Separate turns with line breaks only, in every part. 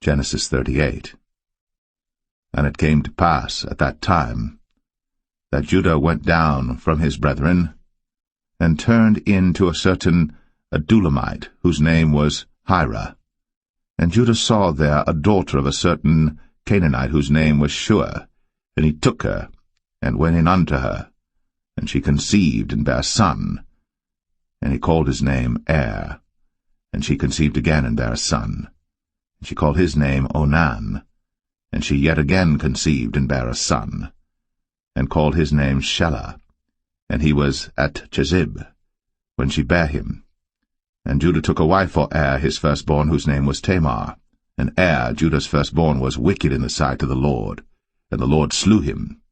Genesis 38. And it came to pass at that time that Judah went down from his brethren, and turned in to a certain Adulamite, whose name was Hira. And Judah saw there a daughter of a certain Canaanite, whose name was Shua. And he took her, and went in unto her. And she conceived, and bare a son. And he called his name Er. And she conceived again, and bare a son. And she called his name Onan. And she yet again conceived, and bare a son. And called his name Shelah. And he was at Chezib, when she bare him. And Judah took a wife for Er his firstborn, whose name was Tamar. And Er, Judah's firstborn, was wicked in the sight of the Lord, and the Lord slew him.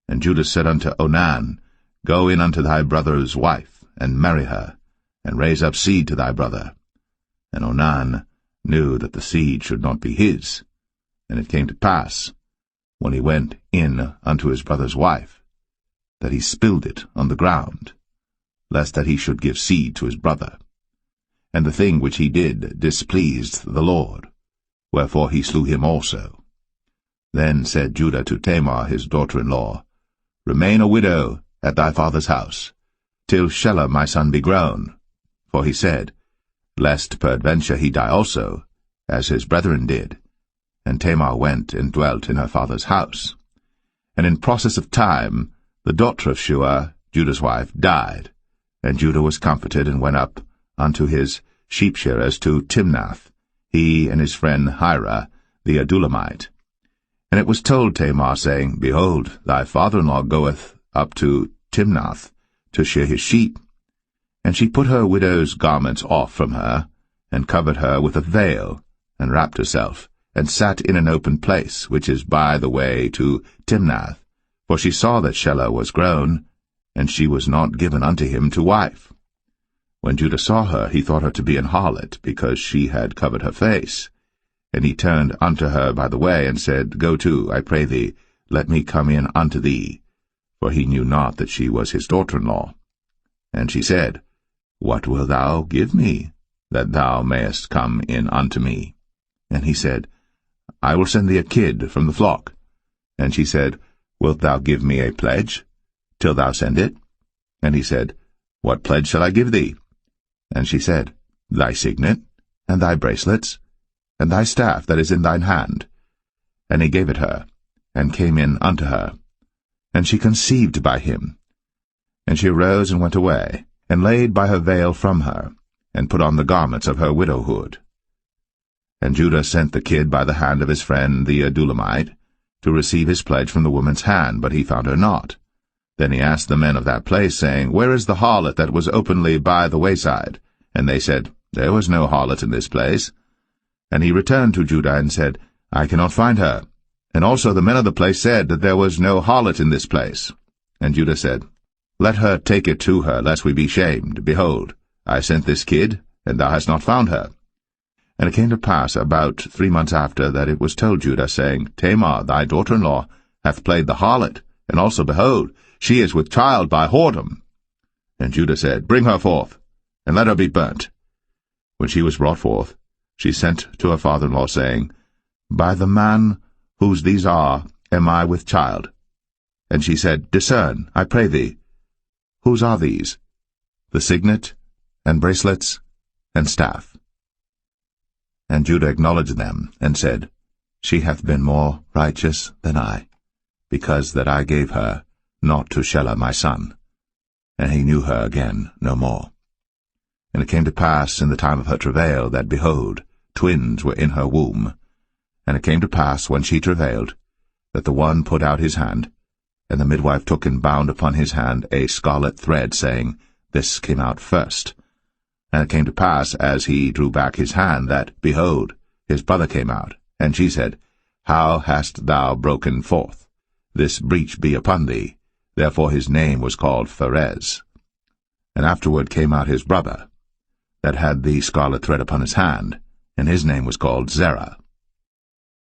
And Judah said unto Onan, Go in unto thy brother's wife, and marry her, and raise up seed to thy brother. And Onan knew that the seed should not be his. And it came to pass, when he went in unto his brother's wife, that he spilled it on the ground, lest that he should give seed to his brother. And the thing which he did displeased the Lord, wherefore he slew him also. Then said Judah to Tamar his daughter-in-law, Remain a widow at thy father's house, till Shelah my son be grown. For he said, Lest peradventure he die also, as his brethren did. And Tamar went and dwelt in her father's house. And in process of time the daughter of Shua, Judah's wife, died. And Judah was comforted, and went up unto his sheep-shearers to Timnath, he and his friend Hira the Adulamite. And it was told Tamar, saying, Behold, thy father-in-law goeth up to Timnath to shear his sheep. And she put her widow's garments off from her, and covered her with a veil, and wrapped herself, and sat in an open place, which is by the way to Timnath. For she saw that Shelah was grown, and she was not given unto him to wife. When Judah saw her, he thought her to be an harlot, because she had covered her face. And he turned unto her by the way, and said, Go to, I pray thee, let me come in unto thee. For he knew not that she was his daughter-in-law. And she said, What wilt thou give me, that thou mayest come in unto me? And he said, I will send thee a kid from the flock. And she said, Wilt thou give me a pledge, till thou send it? And he said, What pledge shall I give thee? And she said, Thy signet, and thy bracelets, and thy staff that is in thine hand. And he gave it her, and came in unto her. And she conceived by him. And she arose and went away, and laid by her veil from her, and put on the garments of her widowhood. And Judah sent the kid by the hand of his friend the Adulamite, to receive his pledge from the woman's hand, but he found her not. Then he asked the men of that place, saying, Where is the harlot that was openly by the wayside? And they said, There was no harlot in this place. And he returned to Judah, and said, I cannot find her. And also the men of the place said that there was no harlot in this place. And Judah said, Let her take it to her, lest we be shamed. Behold, I sent this kid, and thou hast not found her. And it came to pass about 3 months after that it was told Judah, saying, Tamar, thy daughter-in-law, hath played the harlot, and also, behold, she is with child by whoredom. And Judah said, Bring her forth, and let her be burnt. When she was brought forth, she sent to her father-in-law, saying, By the man whose these are am I with child. And she said, Discern, I pray thee, whose are these? The signet, and bracelets, and staff. And Judah acknowledged them, and said, She hath been more righteous than I, because that I gave her not to Shelah my son. And he knew her again no more. And it came to pass in the time of her travail, that, behold, twins were in her womb. And it came to pass, when she travailed, that the one put out his hand, and the midwife took and bound upon his hand a scarlet thread, saying, This came out first. And it came to pass, as he drew back his hand, that, behold, his brother came out. And she said, How hast thou broken forth? This breach be upon thee. Therefore his name was called Pharez. And afterward came out his brother, that had the scarlet thread upon his hand, and his name was called Zerah.